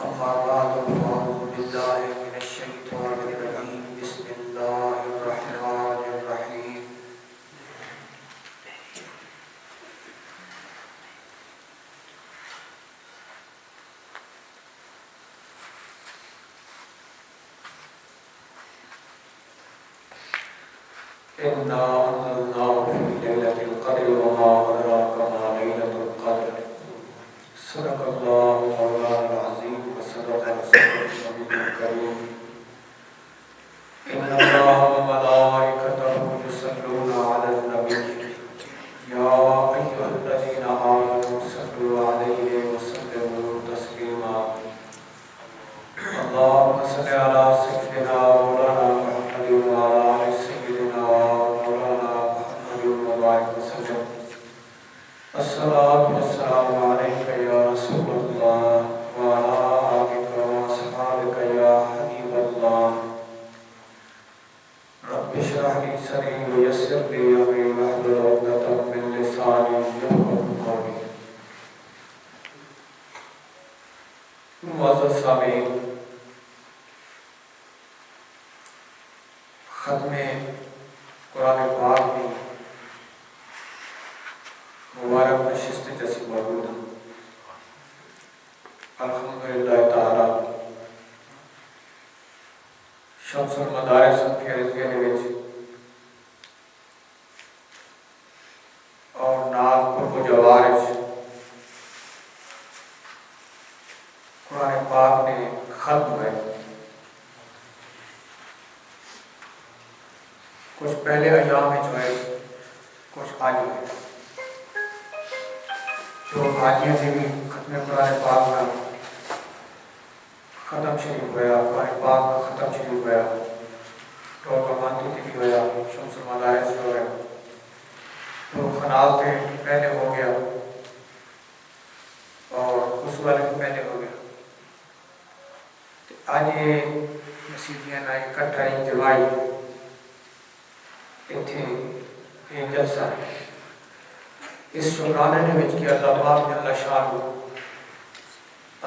أما بعد فأعوذ بالله من الشيطان الرجيم بسم الله الرحمن الرحيم إنا أنزلناه في ليلة القدر وما أدراك ما ليلة القدر صدق الله مولانا العظيم وصدق رسوله النبي الكريم إن الله وملائكته يصلون على النبي يا أيها الذين آمنوا صلوا عليه وسلموا تسليما اللهم صل على سيدنا مولانا محمد وعلى آل سيدنا مولانا محمد وبارك وسلم الصلاة والسلام عليك يا رسول الله وعلى آلك وأصحابك يا حبيب الله رب اشرح لي صدري ويسر لي أمري واحلل عقدة من لساني يفقهوا قولي. معزز سامعین، ختم قرآن پاک میں مبارک نشست جیسی موجود ہیں. الحمدللہ تعالی شمس المدارس فیرزگی وچ اور نال قرب و جوار وچ قرآن پاک نے ختم ہوئے. کچھ پہلے ایام میں جو ہے کچھ آج ہوئے جو حاجیوں سے بھی ختم قرآن پاک کا ختم شریف ہوا، قرآن پاک کا ختم شریف ہوا، تو کمانتی بھی ہوا، شمس المدارس جو ہے تو خنال سے پہلے ہو گیا اور اس والے بھی پہلے ہو گیا. آج یہ مسیحیاں نہ اکٹھا اجتماعی اتنے یہ جلسہ ہے. اس شکرانے نے وچ کہ اللہ پاک جل شان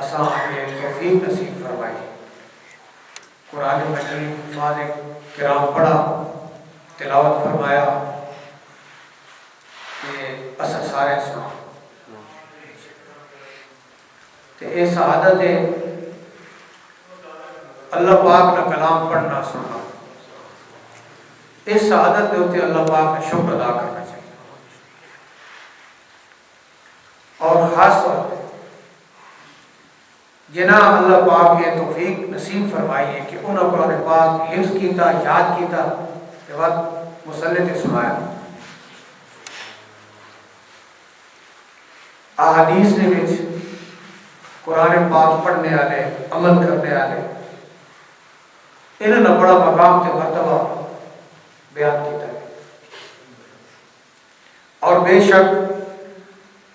اساں یہ توفیق نصیب فرمائی. قرآن مجید الفاظ کرام پڑھا، تلاوت فرمایا کہ اساں سارے سنا تے اے سعادت ہے اللہ پاک کا کلام پڑھنا سننا. اس سعادت کے ہوتے اللہ پاک نے شکر ادا کرنا چاہیے. اور خاص طور پہ جنہاں اللہ پاک یہ توفیق نصیب فرمائی ہے کہ انہوں قرآن پاک حفظ کیتا، یاد کیتا کے بعد مسلط سنایا. احادیث نے وچ قرآن پاک پڑھنے والے، عمل کرنے والے انہوں نے بڑا مقام تے مرتبہ بیان کیتا ہے. اور بے شک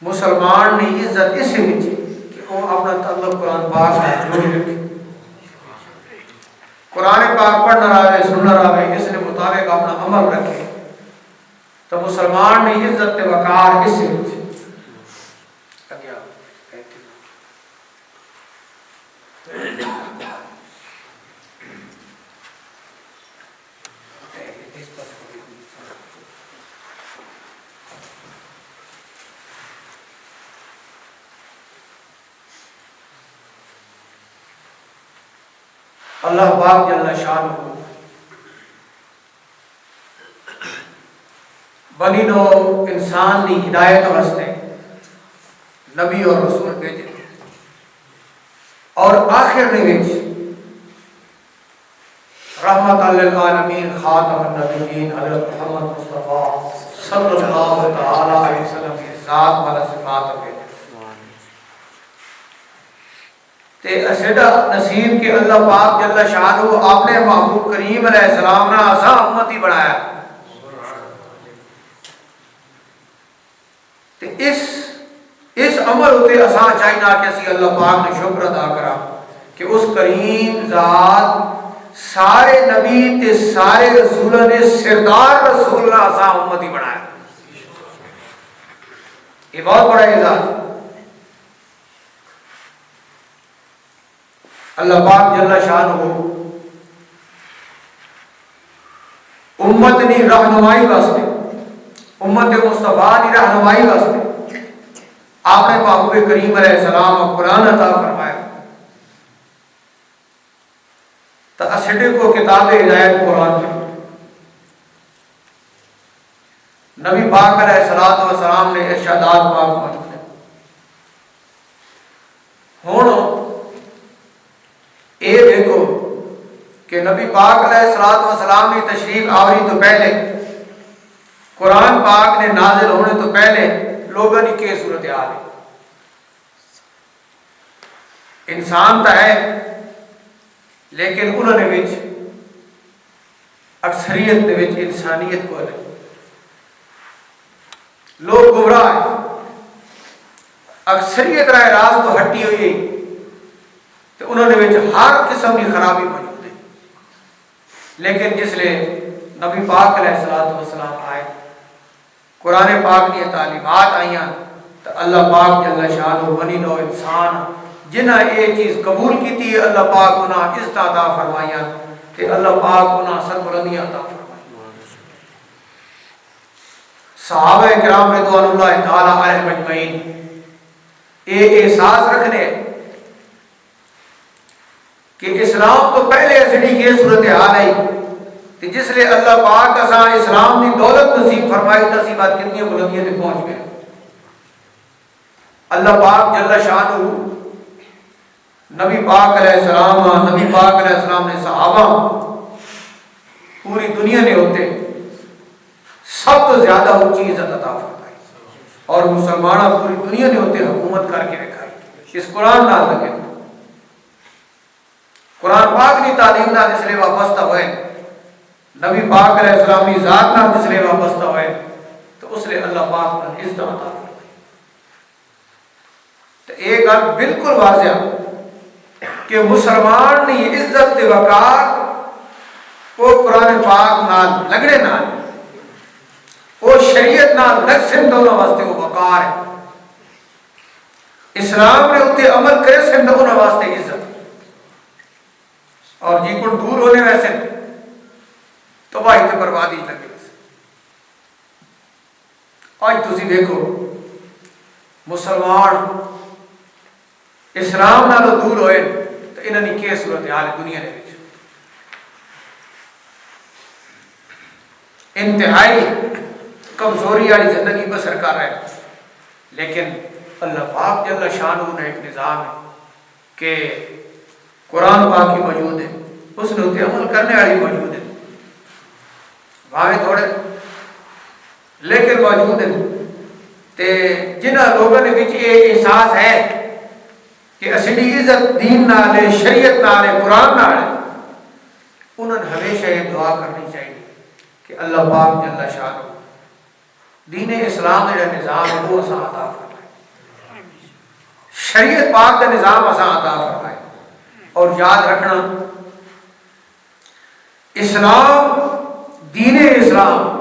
مسلمان نے عزت اس وچ کہ وہ اپنا تعلق قرآن پاک سے جوڑی رکھے. قرآن پاک پڑھنا رہے، سننا رہے، اس نے مطابق اپنا عمل رکھے تو مسلمان نے عزت تے وقار اس وچ اللہ پاک جل شانہ بنی نو انسان دی ہدایت واسطے نبی اور رسول بھیجے اور آخر نے وچ رحمت للعالمین خاتم النبیین حضرت محمد مصطفیٰ صلی اللہ تعالی علیہ وسلم کی ذات والا صفات بھیجے. تے اسیدہ نصیب کہ اللہ پاک جل شانہ آپ نے محبوب کریم علیہ السلام نے اساں امتی بنایا. تے اس عمل ہوتے اساں چاہینا کہ اسی اللہ پاک نے شکر ادا کرا کہ اس کریم ذات سارے نبی تے سارے رسولوں نے سردار رسول نے اساں امتی بنایا. یہ بہت بڑا اعزاز. اللہ پاک جل شانہ امت دی رہنمائی واسطے، امت مصطفیٰ دی رہنمائی واسطے آپ نے محبوب کریم علیہ السلام کو قرآن عطا فرمایا۔ تو اسڈے کو کتاب ہدایت قرآن میں نبی پاک علیہ السلام نے ارشادات پاک موجود ہیں۔ ہوں یہ دیکھو کہ نبی پاک علیہ السلام کی تشریف آوری تو پہلے، قرآن پاک نے نازل ہونے تو پہلے لوگوں کی کیا صورتحال ہے؟ انسان تو ہے لیکن انہوں نے وچ اکثریت دے وچ انسانیت کو ہے، لوگ گمراہ ہیں، اکثریت راہ راست تو ہٹی ہوئی ہے، تو انہوں نے وچ ہر قسم کی خرابی موجود ہے۔ لیکن جس لئے نبی پاک علیہ السلام آئے، قرآن پاک کی تعلیمات آئیاں، تو اللہ پاک جل شانہ بنی نو انسان جنہ یہ چیز قبول کی تھی، اللہ پاک انہاں عزت عطا فرمائیاں کہ اللہ پاک انہاں سربلندیاں عطا فرمائیاں۔ صحابہ کرام رضوان اللہ تعالیٰ علیہ مجمعین یہ احساس رکھنے کہ اسلام تو پہلے اسڑی کی صورتحال آئی کہ جس لئے اللہ پاک اساں اسلام دی دولت نصیب فرمائی، تسی بات کتنی بلندیاں تے پہنچ گئے۔ اللہ پاک جل شانہ نبی پاک علیہ السلام نے صحابہ پوری دنیا نے ہوتے سب تو زیادہ اونچی عزت عطا فرمائی، اور مسلمانہ پوری دنیا نے ہوتے حکومت کر کے رکھائی اس قرآن نہ لگے۔ قرآن پاک کی تعلیم نہ جس لئے وابستہ ہوئے، نبی پاک علیہ السلام کی ذات نہ جس لئے وابستہ ہوئے، تو اس لئے اللہ پاک نے عزت عطا فرمائی۔ تو ایک گل بالکل واضح کہ مسلمان نے عزت تے وقار وہ قرآن پاک نال لگنے نال، وہ شریعت نال لگ سن دونوں واسطے وہ وقار ہے، اسلام نے اتنے عمل کرے سن دونوں واسطے عزت، اور جی کو دور ہونے ویسے تو بھائی تے بربادی لگے ویسے۔ آج تسی دیکھو مسلمان اسلام نالوں دور ہوئے تو انہوں نے کیا صورتحال ہے دنیا نے، انتہائی کمزوری والی زندگی بسر کر رہے ہیں۔ لیکن اللہ پاک جل شانہ نے ایک نظام ہے کہ قرآن پاک کی موجود ہے، اس نے اتنے عمل کرنے والی موجود ہے، بھاوے تھوڑے لیکن موجود ہے۔ تے جنہ لوگوں نے بچ یہ احساس ہے کہ اصلی عزت دین نال ہے، شریعت نال ہے، قرآن نال ہے، انہوں نے ہمیشہ یہ دعا کرنی چاہیے کہ اللہ پاک جل شانہ دین اسلام کا نظام ہے وہ اساں عطا فرمائے، شریعت پاک کا نظام اساں عطا فرمائے۔ اور یاد رکھنا اسلام دین اسلام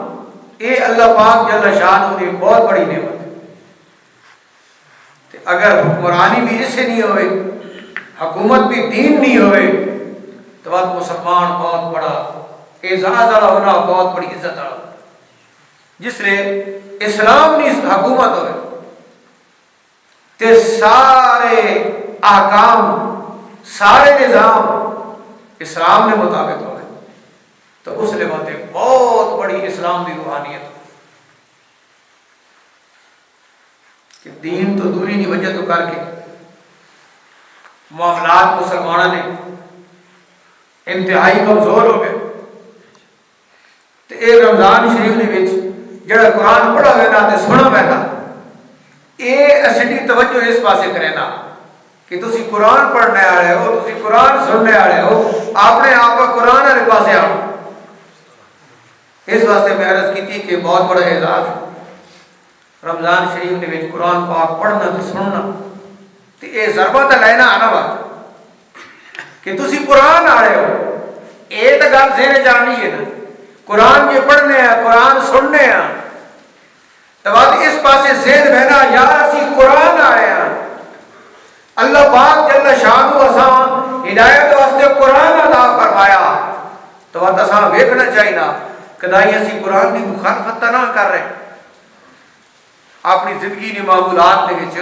یہ اللہ پاک جل شانہ کی بہت بڑی نعمت ہے۔ اگر حکمرانی بھی اس سے نہیں ہوئے، حکومت بھی دین نہیں ہوئے، تو بات مسلمان بہت بڑا اعزاز والا ہونا، بہت بڑی عزت والا، جس نے اسلام نہیں حکومت ہوئے تے سارے احکام سارے نظام اسلام نے مطابق ہوئے، تو اس لئے بات ایک بہت بڑی اسلام کی روحانیت کہ دین تو دوری نہیں وجہ تو کر کے معاملات مسلمانوں نے انتہائی کمزور ہو گئے۔ تو ایک رمضان شریف نے بچ جڑا قرآن پڑھا ہوئے نا تے سنا ہوئے نا، یہ اصلی توجہ اس پاسے کرے نا کہ تسی قرآن پڑھنے آ رہے ہو، تسی قرآن سننے آ رہے ہو، اپنے آپ کا قرآن والے پاسے آؤ۔ اس واسطے میں عرض کی تھی کہ بہت بڑا اعزاز ہے رمضان شریف نے وچ قرآن پاک پڑھنا تے سننا، تے اے ضربہ تے لینا آنا بات کہ تسی قرآن آ رہے ہو، اے تے گل ذہن جانی ہے نا، قرآن یہ پڑھنے ہیں، قرآن سننے ہیں، تو بات اس پاسے ذہن بہنا یار اسی قرآن آئے ہیں، اللہ پاک جل شانہ اساں ہدایت واسطے قرآن عطا فرمایا تو اساں ویکھنا چاہیے کدائی اسی قرآن کی مخالفت نہ کر رہے اپنی زندگی کے معمولات کے وچ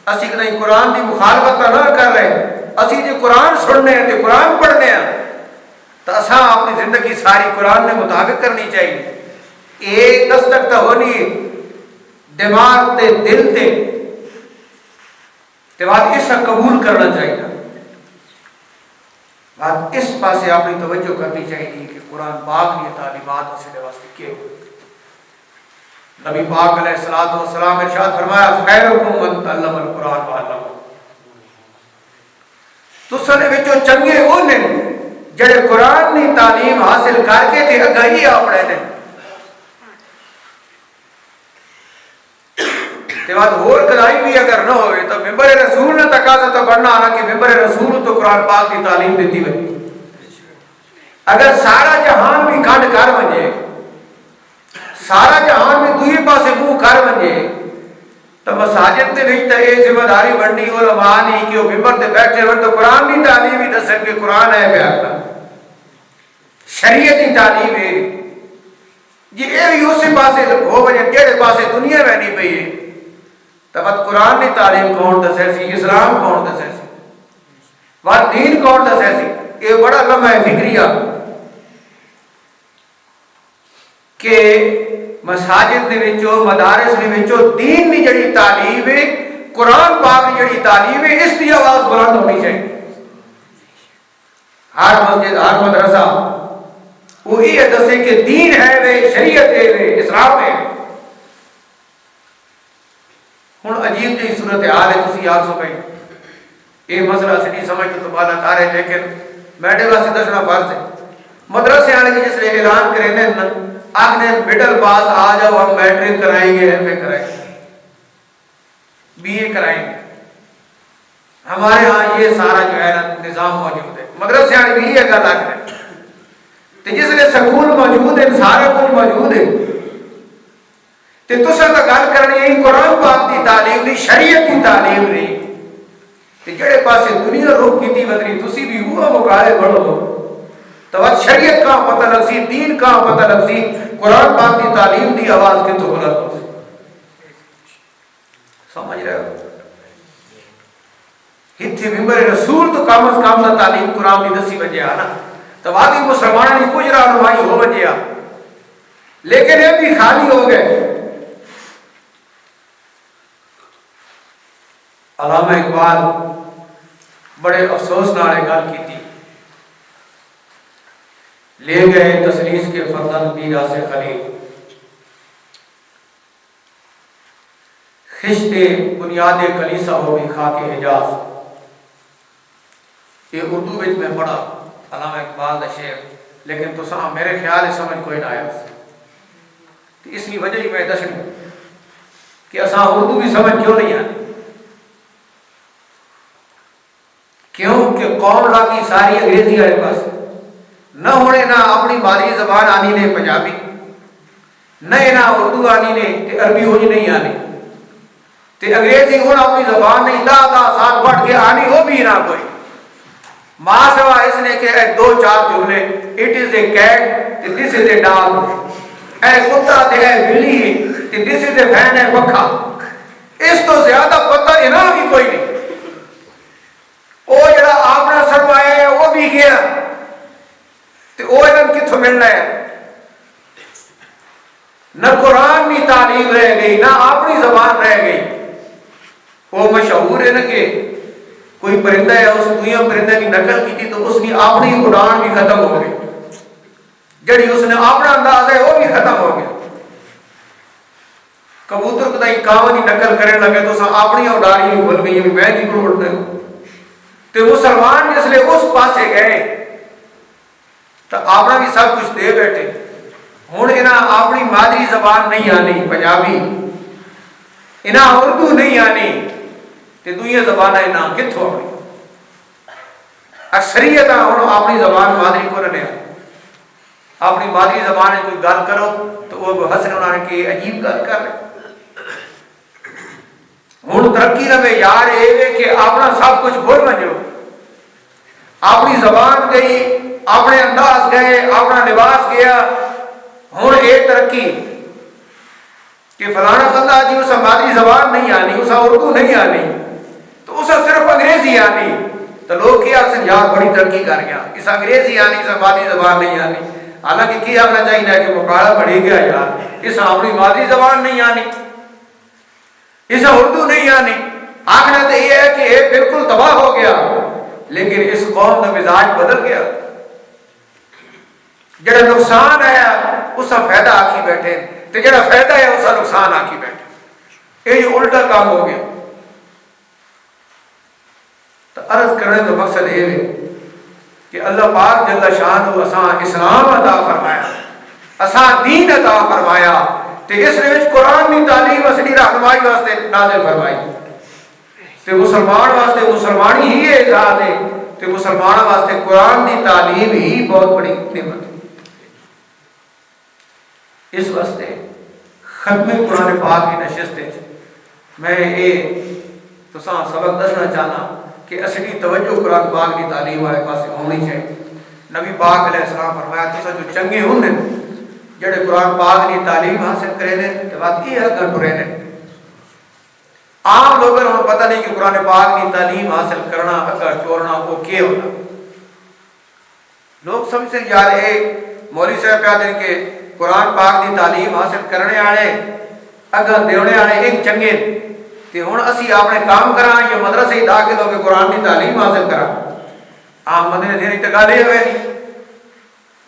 اسی کدائی قرآن کی مخالفت نہ کر رہے اسی جی قرآن سننے ہیں تے قرآن پڑھنے ہیں تو اساں اپنی زندگی ساری قرآن کے مطابق کرنی چاہیے ایک دستک تو ہونی دماغ تے دل تے بعد اس کا قبول کرنا چاہیے بات اس پاسے اپنی توجہ کرنی چاہیے کہ قرآن پاک کی تعلیمات اسے واسطے کیا نبی پاک علیہ الصلوۃ والسلام ارشاد فرمایا خیرکم من تعلم القرآن وعلمہ تساں وچوں چنگے وہ نے جڑے قرآن کی تعلیم حاصل کر کے تے اگائی اپنے نے تے بعد اور کدائی بھی اگر نہ ہوئے تو ممبر رسول نے تقاضا تو بڑھنا آنا کہ ممبر رسول تو قرآن پاک کی تعلیم دیتی ہوئی اگر سارا جہان بھی کھنڈ کر ونجے سارا جہان بھی دوئی پاسے منہ کر ونجے تو مساجد دے وچ تے یہ ذمہ داری بننی علماء نہیں کہ وہ ممبر تے بیٹھے ہوئے تو قرآن کی تعلیم ہی دسن کہ قرآن ہے بیان شریعت کی تعلیم ہے جی یہ بھی اسی پاسے ہو وجے جہے پاسے دنیا میں نہیں پئی ہے تو بات قرآن کی تعلیم کون دسے سی اسلام کون دسے سی بات دین کون دسے سی یہ بڑا لمحہ فکریہ کہ مساجد دے وچوں مدارس دے وچوں دین دی جڑی تعلیم ہے قرآن پاک دی جڑی تعلیم ہے اس دی آواز بلند ہونی چاہیے ہر مسجد ہر مدرسہ وہی دسے کہ دین ہے وے شریعت ہے وے اسلام ہے ہن عجیب جی صورت حال ہے تسی آکھ سو بھائی یہ مسئلہ سٹی سمجھ تو بالا تارے لیکن میڈے واسطے دسنا فرض ہے مدرسے والے جس نے اعلان کرے نے آگے مڈل پاس آ جاؤ ہم میٹرک کرائیں گے ایم اے کرائیں گے بی اے کرائیں گے ہمارے ہاں یہ سارا جو ہے نظام موجود ہے مدرسے والے بھی یہ گل آخر تو جس نے سکول موجود ہے سارے کچھ موجود ہے تو تصا تو گل کرنی ہے قرآن پاک کی تعلیم نہیں شریعت کی تعلیم نہیں تو جڑے پاسے دنیا روک کی بدری تسی بھی وہ مقابلے بڑھو تو بات شریعت کا پتہ لگ سی دین کا پتہ لگ سی قرآن پاک کی تعلیم دی آواز کے تو بلند ہو سی سمجھ رہے ہو اتنے ممبر رسول تو کم از کم نہ تعلیم قرآن کی دسی بجے آنا تو واقعی مسلمانوں کی کچھ رہنمائی ہو بجے آ لیکن یہ بھی خالی ہو گئے علامہ اقبال بڑے افسوس نال گل کی تھی لے گئے تسلیس کے فرزند میراث خلیل خشتے بنیاد کلیسا ہو بھی خاک حجاز یہ اردو وچ میں پڑھا علامہ اقبال کا شعر لیکن تو میرے خیال سمجھ کوئی نہ آیا اس کی وجہ ہی میں دسنی کہ اساں اردو بھی سمجھ کیوں نہیں آتی کیوں کہ قوم لاگی ساری انگریزی والے پاس نہ ہونے نہ اپنی مادری زبان آنی نے پنجابی نہ اردو آنی نے تے عربی ہونی نہیں آنی تے انگریزی ہوں اپنی زبان نہیں 10 سال پڑھ کے آنی ہو بھی نہ کوئی ماں سوا اس نے کہ 2-4 جملے اٹ از اے کیٹ تے دس از اے ڈاگ اے کتا تے اے بلی تے دس از اے فین اے پکھا اس تو زیادہ پتہ انہاں بھی کوئی نہیں وہ جڑا اپنا سرمایہ ہے وہ بھی گیا تو وہ انہوں کتوں ملنا ہے نہ قرآن کی تعلیم رہ گئی نہ اپنی زبان رہ گئی وہ مشہور ہے نا کہ کوئی پرندہ ہے اس دنیا پرندے کی نقل کی تھی تو اس کی اپنی اڑان بھی ختم ہو گئی جڑی اس نے اپنا انداز ہے وہ بھی ختم ہو گیا کبوتر کدائی کاؤں کی نقل کرنے لگے تو اپنی اڑانی بھول گئی میں کی کو اڑتے ہوں تو مسلمان جس لئے اس پاسے گئے تو اپنا بھی سب کچھ دے بیٹھے ہوں انہاں اپنی مادری زبان نہیں آنی پنجابی انہاں اردو نہیں آنی تو دوئی زبان انہاں کتوں آنی اکثریت ہوں اپنی زبان مادری کو رہنے اپنی مادری زبان کوئی گل کرو تو وہ حسن انہوں نے کہ عجیب گل کر رہے ہوں ترقی نہ یار یہ کہ اپنا سب کچھ بھول بنو اپنی زبان گئی، اپنے انداز گئے، اپنا لباس گیا، ہوں ایک ترقی کہ فلانا بندہ جی اسا مادری زبان نہیں آنی، اسا اردو نہیں آنی، تو اسا صرف انگریزی آنی، تو لوگ کیا اکثر یار بڑی ترقی کر گیا، اس انگریزی آنی، اسا مادری زبان نہیں آنی۔ حالانکہ کیا آنا چاہیے کہ مقابلہ بڑھی گیا یار، اسا اپنی مادری زبان نہیں آنی، اسا اردو نہیں آنی، آخنا تو یہ ہے کہ یہ بالکل تباہ ہو گیا، لیکن اس قوم کا مزاج بدل گیا، جڑا نقصان آیا اسا فائدہ آکھی بیٹھے، تو جڑا فائدہ ہے اسا نقصان آکھی بیٹھے، یہ الٹا کام ہو گیا۔ تو عرض کرنے کا مقصد یہ ہے کہ اللہ پاک جل شانہ اساں اسلام عطا فرمایا، اساں دین عطا فرمایا، تے اس وچ قرآن دی تعلیم اصلی رہنمائی واسطے نازل فرمائی، تے مسلمان واسطے مسلمانی ہی اعزاز ہے، تے مسلمان واسطے قرآن دی تعلیم ہی بہت بڑی نعمت ہے۔ اس واسطے ختم قرآن پاک کی نشست میں یہ تساں سبق دسنا چاہنا کہ اصلی توجہ قرآن پاک کی تعلیم والے پاس ہونی چاہیے۔ نبی پاک علیہ السلام فرمایا تساں جو چنگے ہوندے جڑے قرآن پاک کی تعلیم حاصل کرے نے تے بات یہ اگر ٹرے نے۔ عام لوگوں کو پتہ نہیں کہ قرآن پاک کی تعلیم حاصل کرنا اگر ٹورنا وہ کیا ہوتا، لوگ سمجھتے ہیں یار اے مولوی صاحب کہا دیں کہ قرآن پاک کی تعلیم حاصل کرنے والے اگر دیونے والے ایک چنگے تے ہن اسی اپنے کام کراں یا مدرسے ہی داخل ہو کے قرآن کی تعلیم حاصل کراں، عام بندے نے دین اتقال یہ ہوئے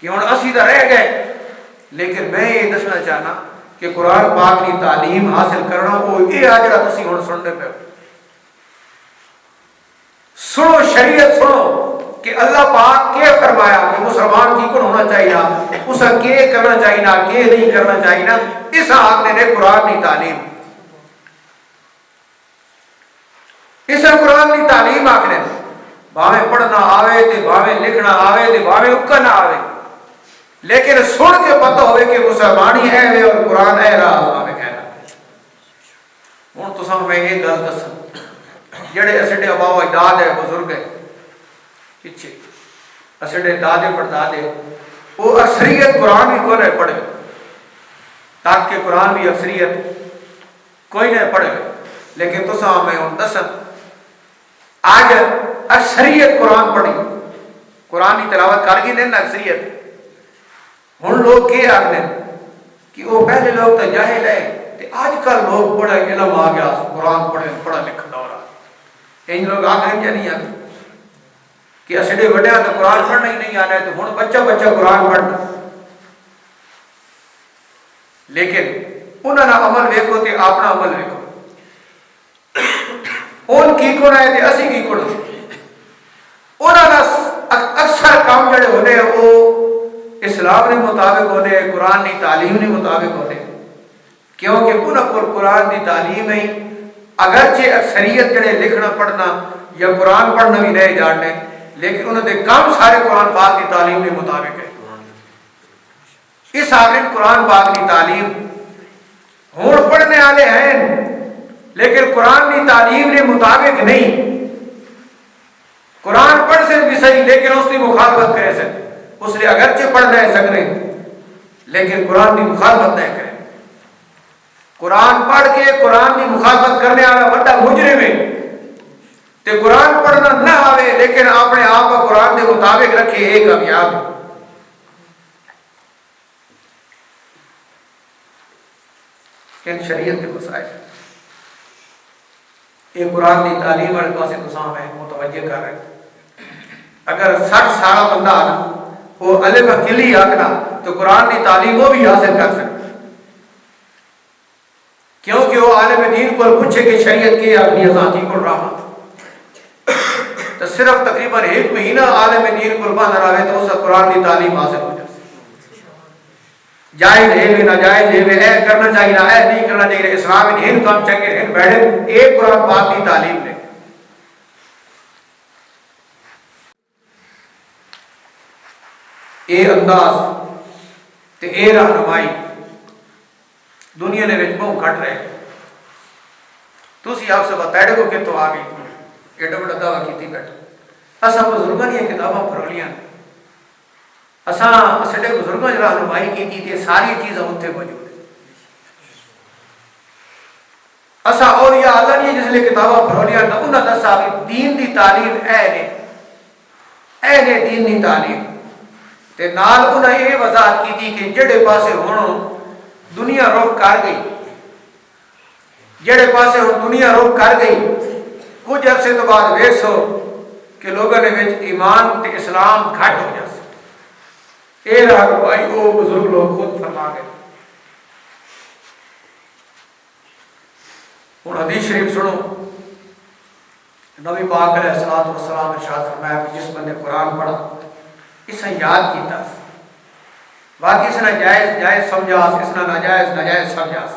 کہ ہن اسی تو رہ گئے۔ لیکن میں یہ دسنا چاہنا کہ قرآن پاک کی تعلیم حاصل کرنا وہ یہ ہے جڑا تسی ہن سننے پہ سنو، شریعت سنو کہ اللہ پاک کیا فرمایا کہ مسلمان کی کون ہونا چاہیے، اسا کیا کرنا چاہیے، کیا نہیں کرنا چاہیے، اس آخنے نے قرآن کی تعلیم، اس قرآن کی تعلیم آخنے بھاوے پڑھنا آوے تے بھاوے لکھنا آوے تے بھاوے اکا نہ آوے، لیکن سن کے پتہ ہوئے کہ مسلمانی ہے وے اور قرآن ہے راہ ہمیں کہنا۔ ہوں تو سب میں یہ گل دساں جڑے اسڈے آبا و اجداد ہے، بزرگ ہے پیچھے اسڈے دادے پردادے، وہ اکثریت قرآن بھی کوئی نہیں پڑھے، تاکہ قرآن بھی اکثریت کوئی نہیں پڑھے، لیکن تو سب میں ہوں دساں آج اکثریت قرآن پڑھی، قرآن کی تلاوت کر گئی نہیں اکثریت۔ ہن لوگ کیا آخر کہ وہ پہلے لوگ تو جاہل ہے، آج کل لوگ بڑا علم آ گیا، قرآن پڑھا لکھا دور آ، ان لوگ آخر کیا نہیں آتے کہ اسڈے وڈیا تو قرآن پڑھنا ہی نہیں آنا ہے، تو ہن بچہ قرآن پڑھنا، لیکن انہوں نے عمل ویکھو تے اپنا عمل ویکھو، ان کی کون ہے تے اسی کی کون، انہوں نے اکثر کام جڑے ہونے وہ اسلام نے مطابق ہونے، قرآن کی تعلیم نے مطابق ہونے، کیونکہ انہوں کو قرآن کی تعلیم ہے، اگرچہ اکثریت جڑے لکھنا پڑھنا یا قرآن پڑھنا بھی نہیں جاننے، لیکن انہوں نے کام سارے قرآن پاک کی تعلیم کے مطابق ہے۔ اس آخر قرآن پاک کی تعلیم ہون پڑھنے والے ہیں، لیکن قرآن کی تعلیم کے مطابق نہیں، قرآن پڑھ سے بھی صحیح لیکن اس کی مخالفت کرے سے، اس لیے اگرچہ پڑھ رہے سکتے لیکن قرآن کی مخالفت نہیں کرے۔ قرآن پڑھ کے قرآن کی مخالفت کرنے والا بڑا مجرم ہے، تے قرآن پڑھنا نہ آوے لیکن اپنے آپ کو قرآن کے مطابق رکھے، ایک کامیاب ہے۔ ان شریعت کے مسائل یہ قرآن کی تعلیم والے پاس تو میں متوجہ کر رہے ہیں۔ اگر 60 سالہ بندہ آنا وہ الف کلی آکھنا تو قرآن کی تعلیم وہ بھی حاصل کر سکتا، کیونکہ وہ عالم دین کو پوچھے کہ شریعت کی اپنی ذاتی کو راما تو صرف تقریباً 1 مہینہ عالم دین قربان رہے تو اس قرآن کی تعلیم حاصل ہو جائے، جائز ہے بھی ناجائز ہے بھی، اے کرنا چاہیے نہ اے نہیں کرنا چاہیے، اسلام میں ہن کام چنگے ہن بیٹھے، ایک قرآن پاک کی تعلیم نے اے انداز تے اے رہنمائی دنیا نے وچ بہت گھٹ رہے۔ تسی آپ سے بتائے کو کہ تو آ گئی ایڈا بڑا دعویٰ کیتی بیٹھے، اساں بزرگاں دی کتاباں پڑھلیاں اساں ساڈے بزرگاں دی رہنمائی کیتی تے ساری چیزاں اوتھے موجود ہیں. اساں اولیاء اللہ دی جس لے کتاباں پڑھلیاں تے انہاں دسا کہ دین دی تعلیم اے نے دین دی تعلیم تے نال انہاں یہ وضاحت کیتی کہ جڑے پاسے ہن دنیا رخ کر گئی جڑے پاسے ہن دنیا رخ کر گئی کچھ عرصے تو بعد ویسو کہ لوگوں نے وچ ایمان تے اسلام گھٹ ہو جاسے. اے رہنمائی او بزرگ لوگ خود فرما گئے. ہن حدیث شریف سنو. نبی پاک علیہ الصلوۃ والسلام ارشاد فرمایا کہ جس بندے قرآن پڑھا اسے یاد کیتا باقی اس نے جائز جائز سمجھاس اس نے ناجائز ناجائز سمجھاس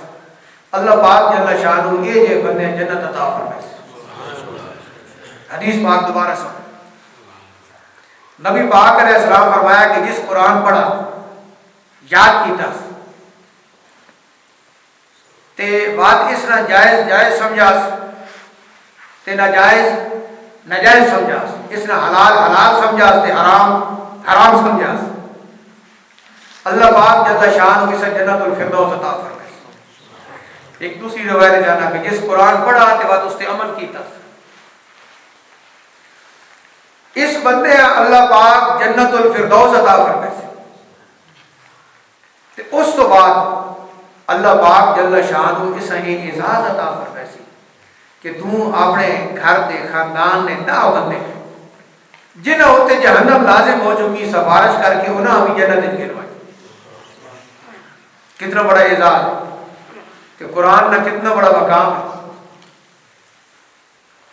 اللہ پاک جل شانہ یہ جے بندے جنت عطا فرمائے. حدیث پاک دوبارہ سن. نبی پاک علیہ السلام فرمایا کہ جس قرآن پڑھا یاد کیتا تے بات اس نے جائز جائز سمجھاس تے ناجائز ناجائز سمجھاس اس نے حلال حلال سمجھاس تے حرام حرام سمجھاس اللہ پاک جل شانہ اسے جنت الفردوس عطا فرمائے. ایک دوسری روایت جانا کہ جس قرآن پڑھا تے بات اس تے عمل کیتا اس بندے اللہ پاک جنت الفردوس عطا فرمائے. تے اس تو بعد اللہ پاک جل شانہ اسے اعزاز عطا فرمائے کہ تو اپنے گھر دے خاندان نے نہ بندے جنہیں ہوتے جہنم لازم ہو چکی سفارش کر کے انہاں بھی جنت گروائی. کتنا بڑا اعزاز کہ قرآن نہ کتنا بڑا مقام ہے.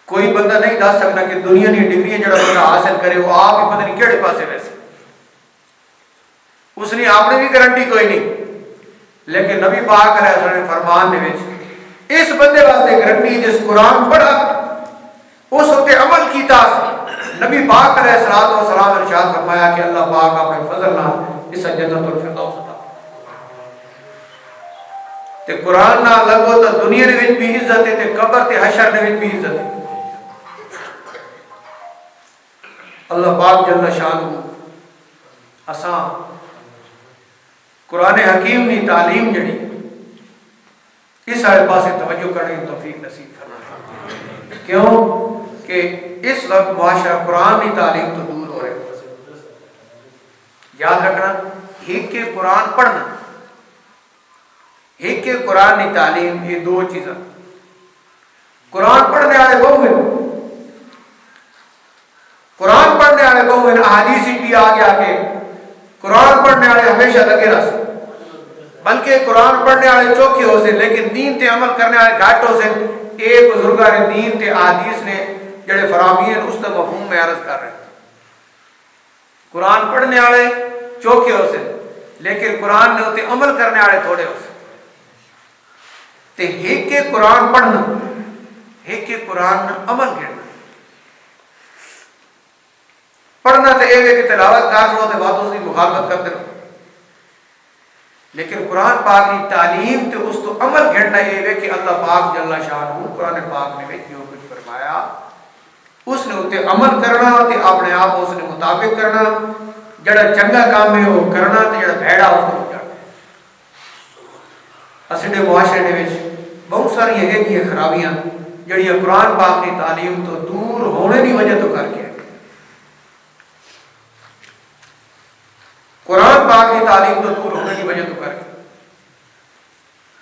کوئی بندہ نہیں دس سکتا کہ دنیا کی ڈگریاں جڑا بندہ حاصل کرے وہ آپ ہی پتہ نہیں کہڑے پاسے ویسے اس نے اپنی بھی گارنٹی کوئی نہیں. لیکن نبی پاک علیہ السلام نے فرمان دے وچ اس بندے واسطے گارنٹی جس قرآن پڑھا اس ہوتے عمل کیتا. نبی پاک علیہ الصلوۃ والسلام نے ارشاد فرمایا کہ اللہ پاک اپنے فضل نال اس جنت الفردوس عطا تے قرآن نہ لگو تو دنیا دے وچ بھی عزت ہے تے قبر تے حشر دے وچ بھی عزت ہے. اللہ پاک جل شانہ اساں قرآن حکیم دی تعلیم جڑی اس والے پاسے توجہ کرنے کی توفیق نصیب فرمائے. کیوں کہ اس وقت معاشرہ قرآن کی تعلیم تو دور ہو رہے. یاد رکھنا ایک کے قرآن پڑھنا ایک کے قرآن کی تعلیم یہ دو چیزاں. قرآن پڑھنے والے بہو ہیں قرآن پڑھنے والے بہو ہیں. احادیث بھی آ گیا کہ قرآن پڑھنے والے ہمیشہ لگے رہ سکتے بلکہ قرآن پڑھنے والے چوکھے ہو سے لیکن دین تے عمل کرنے والے گھٹ ہو سے. ایک بزرگان دین تے احادیث نے جڑے فرامین اس کا مفہوم میں عرض کر رہے ہیں. قرآن پڑھنے والے چوکھے ہو سے لیکن قرآن نے ہوتے عمل کرنے والے تھوڑے ہو سے. تے ایک کے قرآن پڑھنا ایک کے قرآن عمل کرنا. پڑھنا تے ایک کہ تلاوت کر رہو تے بات اس کی مخالفت کرتے رہو لیکن قرآن پاک کی تعلیم تے اس تو عمل گھڑنا یہ ہے کہ اللہ پاک جل شانہ قرآن پاک نے جو کچھ فرمایا اس نے اتے عمل کرنا تے اپنے آپ اس نے مطابق کرنا. جڑا چنگا کام ہے وہ کرنا تے جڑا بھیڑا اس کو جانا. اساڈے معاشرے دے وچ بہت ساری یہ خرابیاں جڑیاں قرآن پاک کی تعلیم تو دور ہونے کی وجہ تو کر کے قرآن پاک کی تعلیم تو دور ہونے کی وجہ تو کر کے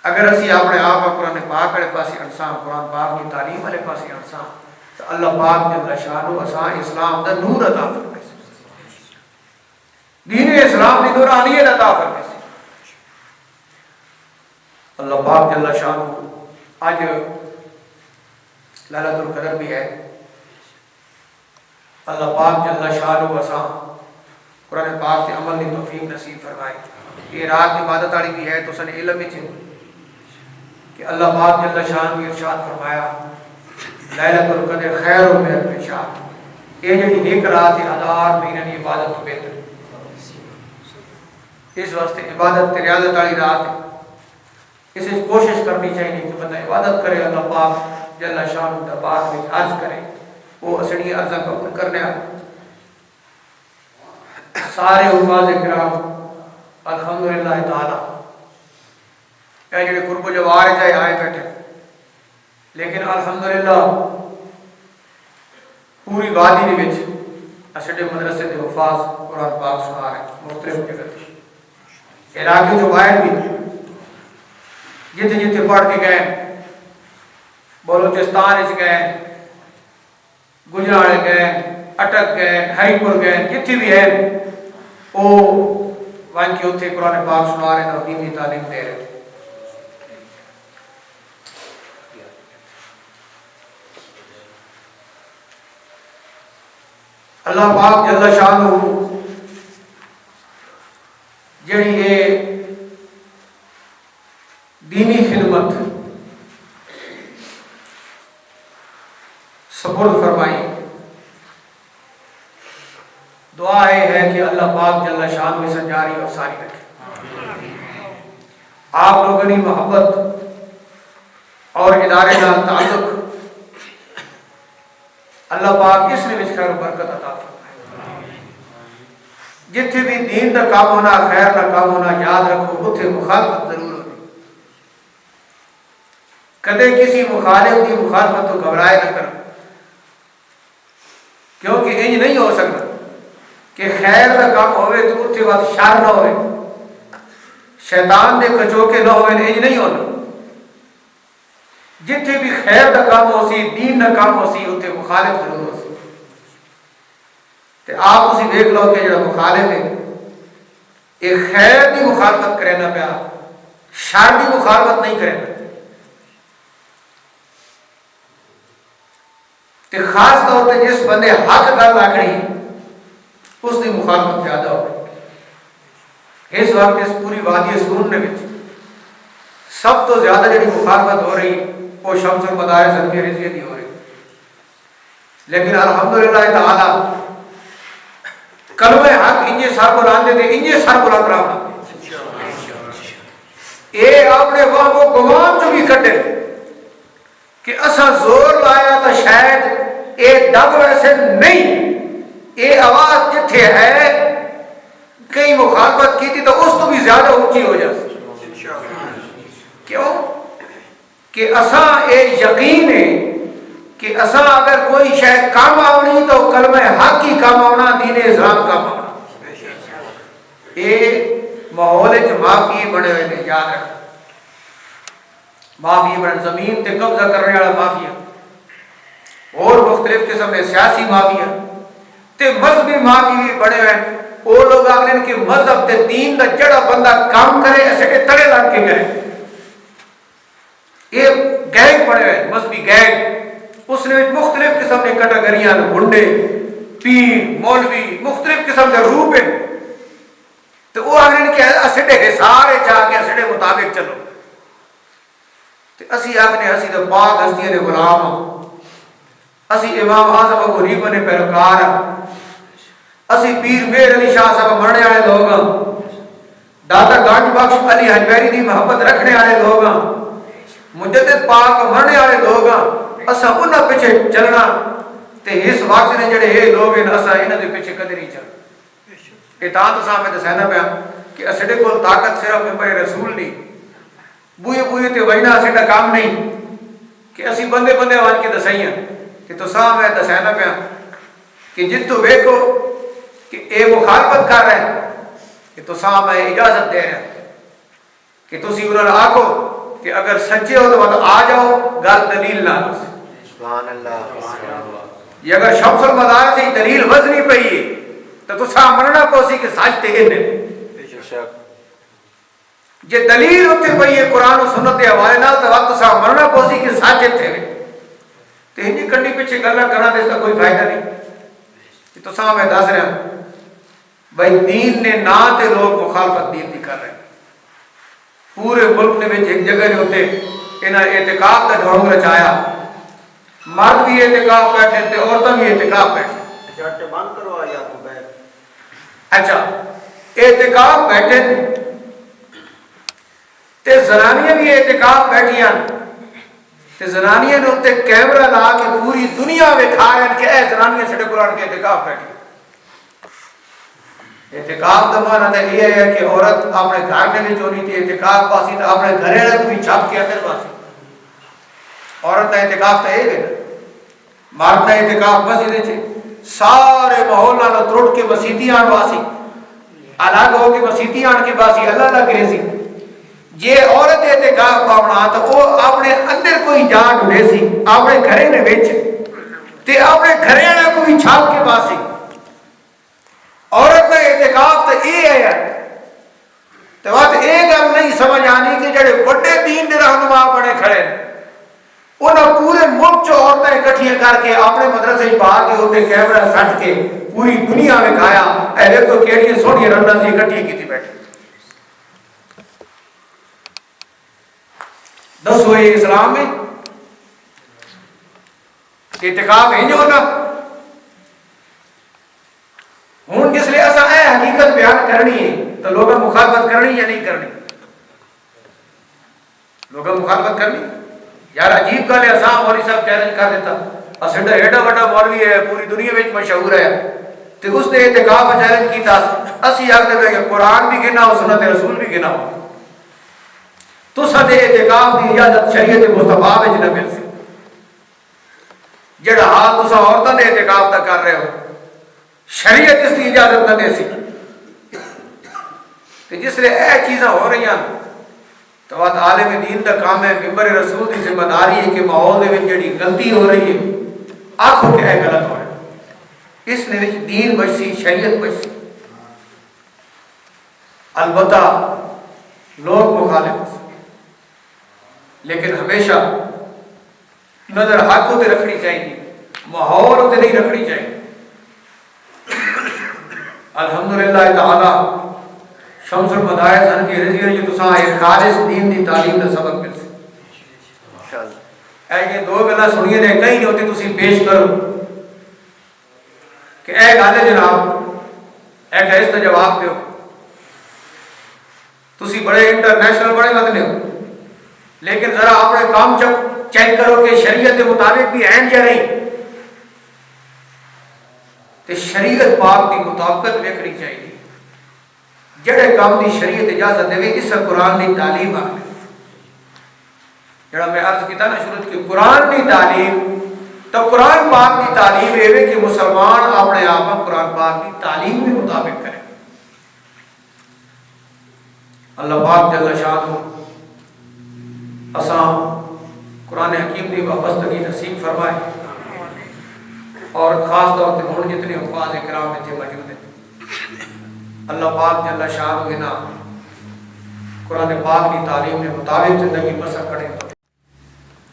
اگر اسی اپنے آپ قرآن پاک والے پاسے انسان قرآن پاک کی تعلیم والے پاسے انسان تو اللہ پاک جل شانہ اساں اسلام دا نور عطا فرمائے دین اسلام دی نورانیت عطا فرمائے. اللہ پاک جل شانہ آج لیلۃ القدر بھی ہے. اللہ پاک جل شانہ اساں قرآن پاک تے عمل کی توفیق نصیب فرمائے. یہ رات عبادت والی بھی ہے تو سن علم وچ کہ اللہ پاک جل شانہ نے ارشاد فرمایا لیلۃ القدر خیر من الف شہر. یہ جڑی ایک رات ہے 1000 مہینے کی عبادت تو بہتر. اس واسطے عبادت ریاضت والی رات ہے. اس کوشش کرنی چاہیے کہ بندہ عبادت کرے اللہ پاک جل شانہ دربار میں عرض کرے وہ اسڑی عرضاں قبول کرنے سارے حفاظ کرام الحمدللہ تعالی اے جڑے قرب جوار جائے آئے بیٹھے، لیکن الحمدللہ پوری وادی دے وچ اسڈے مدرسے دے حفاظ قرآن پاک سنا رہے مختلف جگہ تے علاقے جو باہر بھی جتھے جتھے پڑھ کے گئے، بلوچستان وچ گئے، گجرات گئے، اٹک گئے، ہری پور گئے، جتھے بھی ہے وہ وہاں کے اتنے قرآن پاک سنا رہے ہیں اور دینی تعلیم دے رہے ہیں۔ اللہ پاک جل شانہ جڑی یہ دینی خدمت سپرد فرمائی، دعا یہ ہے کہ اللہ پاک جل شانہ اسے جاری اور ساری رکھے۔ آپ لوگوں کی محبت اور ادارے کا تعلق اللہ پاک اس نے خیر و برکت عطا فرمائے۔ جتھے بھی دین کا کام ہونا، خیر کا کام ہونا، یاد رکھو اتھے مخالفت ضرور ہونی۔ کدے کسی مخالف کی مخالفت تو گھبرائے نہ کرو، کیونکہ انج نہیں ہو سکتا کہ خیر کا کام ہوئے تو اتھے وقت شر نہ ہوئے، شیطان دے کچوکے نہ ہوئے، انج نہیں ہونا۔ جتھے بھی خیر کا کام ہو سی، دین کا کام ہو سی، اتھے مخالف ضرور ہو سی۔ تے آپ تسی دیکھ لو کہ جڑا مخالف ہے یہ خیر دی مخالفت کرے نہ پیا، شر دی مخالفت نہیں کرے نہ، تے خاص طور پہ جس بندے حق گل آکھنی اس دی مخالفت زیادہ ہو گئی۔ اس وقت اس پوری وادی سرون نے وچ سب تو زیادہ جڑی مخالفت ہو رہی وہ شمس المدارس صدقے رضویہ دی ہو رہی، لیکن الحمدللہ تعالی کلمہ حق انجے سر بلاندے تھے، انجے سر بلند رہا اے اپنے وہم و گمان جو بھی کٹے کہ اسا زور لایا تو شاید اے دب ویسے نہیں، اے آواز جتھے ہے کئی مخالفت کی تھی تو اس تو بھی زیادہ اونچی ہو جاتی۔ کیوں کہ اساں اے یقین ہے کہ اساں اگر کوئی شاید کام آونی تو کلمہ حق کی کام آونا، دین اسلام کام آونا۔ اے ماحول وچ مافی بنے ہوئے نے، یاد رکھ، مافی بن زمین تے قبضہ کرنے والا مافیا اور مختلف قسم کے سیاسی مافیا تے مذہبی مافی بھی بڑے ہوئے ہیں۔ وہ لوگ آخر کہ مذہب تے دین دا جڑا بندہ کام کرے ایسے کہ تڑے لگ کے کرے، یہ گینگ بڑے ہوئے، مذہبی گینگ، اس نے مختلف قسم کے کٹاگریاں، گنڈے، پیر، مولوی، مختلف قسم کے روپ ہیں، تو وہ آخر کہ اسڑے کے سارے جا کے اسڑے مطابق چلو، تو اسی آخر اسی تو پاک ہستیاں نے غلام ہوں، اسی امام اعظم ابو حنیفہ نے پیروکار ہیں، اسی پیر میر علی شاہ صاحب مرنے والے لوگ ہیں، داتا گنج بخش علی حجویری دی محبت رکھنے والے لوگ ہیں، مجدد پاک مرنے والے لوگ ہیں، اسا انہاں پیچھے چلنا تے اس وقت نے جڑے یہ لوگ ہیں اسا انہاں دے پیچھے کدے نہیں چلنا۔ اتاں تو سامنے دسنا پیا کہ اسڑے کول طاقت صرف ممبر رسول نہیں، بوئے بوئے تے وجنا ساڈا کام نہیں کہ اسی بندے بندے وان کے دسائیاں کہ تو سامنے دسنا پیا کہ جتو ویکھو کہ اے مخالفت کر رہے ہیں کہ تو سامنے اجازت دے رہے ہیں کہ تسی انہاں آکھو کہ اگر سچے ہو تو آ جاؤ، گل دلیل نہ ہو۔ سبحان اللہ۔ یہ اگر شمس المدارس سے دلیل وزنی پئی ہے تو تسا مننا پوسی کہ سچ تے انہیں بے شک جے دلیل اتنے پئی ہے قرآن و سنت کے حوالے نال تو وقت تسا مننا پوسی کہ سچ اتنے ہوئے تو ہنجی کنڈی پیچھے گلا کرنا دے اس کا کوئی فائدہ نہیں۔ تو تسا میں دس رہا بھائی دین نے نہ تے لوگ مخالفت دین دی کر رہے ہیں، پورے ملک نے وچ ایک جگہ نے ہوتے انہاں اعتکاف کا ڈھونگ رچایا، مرد بھی اعتکاف بیٹھے تے عورتیں بھی اعتکاف بیٹھے۔ جٹ بند کرو یا تو بیٹھ۔ اچھا اعتکاف بیٹھے تے زنانیاں بھی اعتکاف بیٹھیاں تے زنانیاں نے اتنے کیمرہ لا کے پوری دنیا وکھا رہے ہیں کہ اے زنانیاں ساڈے کول آن کے اعتکاف بیٹھی۔ اعتکاف دا مانا تے یہ ہے کہ عورت اپنے گھر میں بھی چونی تھی اعتکاف پاسی تو اپنے گھرے والے کو بھی چھپ کے اندر پاسی عورت کا اعتکاف تو یہ ہے مرد کا اعتکاف مسجد ہے سارے ماحول نال ترٹ کے مسیتی آن واسی الگ ہو کے مسیتی آن کے باسی اللہ اللہ کرے سی جے عورت اعتکاف پاونا تو وہ اپنے اندر کوئی جا ڈھونڈے سی اپنے گھرے نے وچ تے اپنے گھرے والے کو بھی چھپ کے باسی عورت کا اعتکاف تو یہ ہے تو بات یہ گل نہیں سمجھ آنی کہ جڑے بڑے دین دے رہنما بنے کھڑے انہاں پورے ملک چ عورتیں اکٹھیاں کر کے اپنے مدرسے پا کے اوتے کیمرہ سٹ کے پوری دنیا میں کھایا اے دیکھو کیڑی سونی رنڈا سی اکٹھی کیتی بیٹھے دسو یہ اسلام میں اعتکاف ہے جو ہونا ہوں جس لیے ایسا ہے حقیقت بیان کرنی ہے تو لوگوں مخالفت کرنی یا نہیں کرنی لوگوں مخالفت کرنی یار عجیب گل ہے اساں مولوی صاحب چیلنج کر دیتا اساں ایڈا بڑا مولوی ہے پوری دنیا میں مشہور ہے تے اس نے اعتکاف چیلنج کیتا اسی آکھدے پے کہ قرآن بھی گنا ہو سنت رسول بھی گنا ہو تساں دے اعتکاف دی اجازت شریعت مصطفیٰ وچ نہ مل سی جڑا حال تساں عورتاں دے اعتکاف دا کر رہے ہو شریعت اس کی اجازت نہ دے سی کہ جس لئے اے چیزاں ہو رہی ہیں تو بات عالم دین دا کام ہے ممبر رسول کی ذمہ داری ہے کہ ماحول میں جڑی غلطی ہو رہی ہے آنکھوں کہ اے غلط ہو رہا ہے اس نے دین بچ سی شریعت بچ سی البتہ لوگ مخالف لیکن ہمیشہ نظر حق ہوتے رکھنی چاہیے ماحول ہوتے نہیں رکھنی چاہیے الحمدللہ تعالی شمس المدارس ان کی رضی ہے جو تساں ایک خالص دین دی تعلیم دا سبق مل سی اے یہ دو گلاں سنیے نے کہیں نہیں ہوتی تسی پیش کرو کہ اے گل جناب اے کہ اس دا جواب دیو تسی بڑے انٹرنیشنل بڑے مت ہو لیکن ذرا اپنے کام چیک کرو کہ شریعت کے مطابق بھی ہیں یا نہیں تے شریعت پاک کی مطابقت ویکھنی چاہیے جڑے کام دی شریعت اجازت دے اس قرآن دی تعلیم آ جڑا میں عرض کیتا نا شروع کہ قرآن دی تعلیم تو قرآن پاک دی تعلیم ہے کہ مسلمان اپنے آپ قرآن پاک دی تعلیم کے مطابق کرے اللہ پاک جل شانہ اساں قرآن حکیم دی وابستگی نصیب فرمائے اور خاص طور پر ہوں جتنے حفاظ کرام اتنے موجود ہیں اللہ پاک جل شانہ نا قرآن پاک کی تعلیم کے مطابق زندگی بسر کرے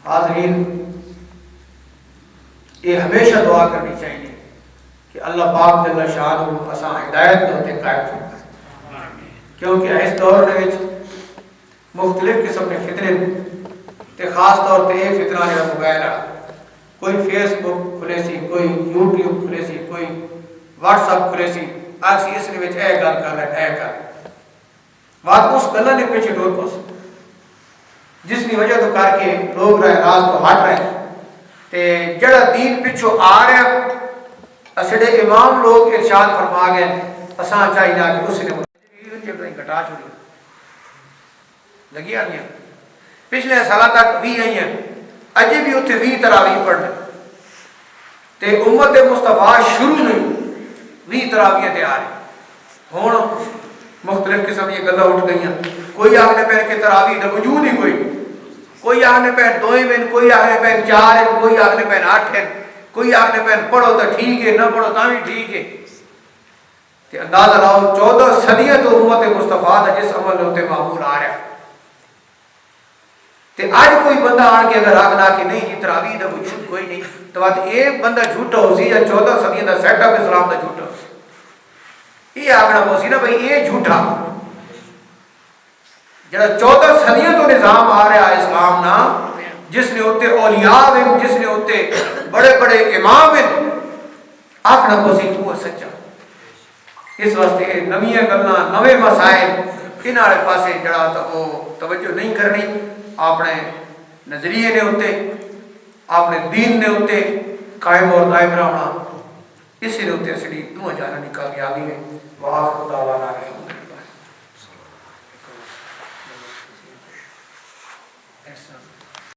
حاضرین یہ ہمیشہ دعا کرنی چاہیے کہ اللہ پاک جل شانہ اساں ہدایت ہوتے قائم فرمائے کیونکہ اس دور میں مختلف قسم کے فتنے تے خاص طور پہ یہ فتنہ ہے موبائل کوئی فیس بک کھلے سی کوئی یوٹیوب کھلے سی کوئی واٹس ایپ کھلے سی آسی اس نے وچ اے گل کر رہے اے کر بات اس گلا نے پیچھے ڈور پوس جس کی وجہ تو کر کے لوگ رہے راز تو ہٹ رہے تے جڑا دین پیچھو آ رہا اسڑے امام لوگ ارشاد فرما گئے اساں چاہیے کہ اس نے گھٹا چھوڑی لگی آنی پچھلے سالہ تک بھی آئی ہیں اجے بھی اتنے 20 تراویح پڑھنے تے امت مصطفیٰ شروع نہیں 20 تراویح تے آ رہی ہوں مختلف قسم یہ گلہ اٹھ گئی ہیں کوئی آگنے پہن کے تراویح دا وجود ہی کوئی آگنے پہن 2 ہیں کوئی آگنے پہن 4 ہیں کوئی آگنے پہن 8 ہیں کوئی آگنے پہن پڑھو تو ٹھیک ہے نہ پڑھو تو بھی ٹھیک ہے تے اندازہ لاؤ 14 صدیاں تو امت مصطفیٰ دا جس عمل ہوتے معمول آ رہا تے آج کوئی بندہ آن کے اگر آگنا کہ نہیں جی تراویح دا وجود کوئی نہیں تو بات ایک بندہ جھوٹا ہو سی یا 14 صدیاں دا سیٹ اپ اسلام دا جھوٹا ہو سی یہ آگنا ہو سی نا بھئی یہ جھوٹا جڑا 14 صدیاں تو نظام آ رہا ہے اسلام نا جس نے ہوتے اولیاء ہیں جس نے ہوتے بڑے بڑے امام ہیں آگنا ہو سی وہ سچا اس واسطے نویاں گلنا نوے مسائل انہارے پاسے جڑا تو وہ توجہ نہیں کرنی اپنے نظریے نے ہوتے اپنے دین نے ہوتے قائم اور دائم رہنا اسی دے اوتے اسڑی دو جاناں دی کامیابی ہے۔ وآخر دعوانا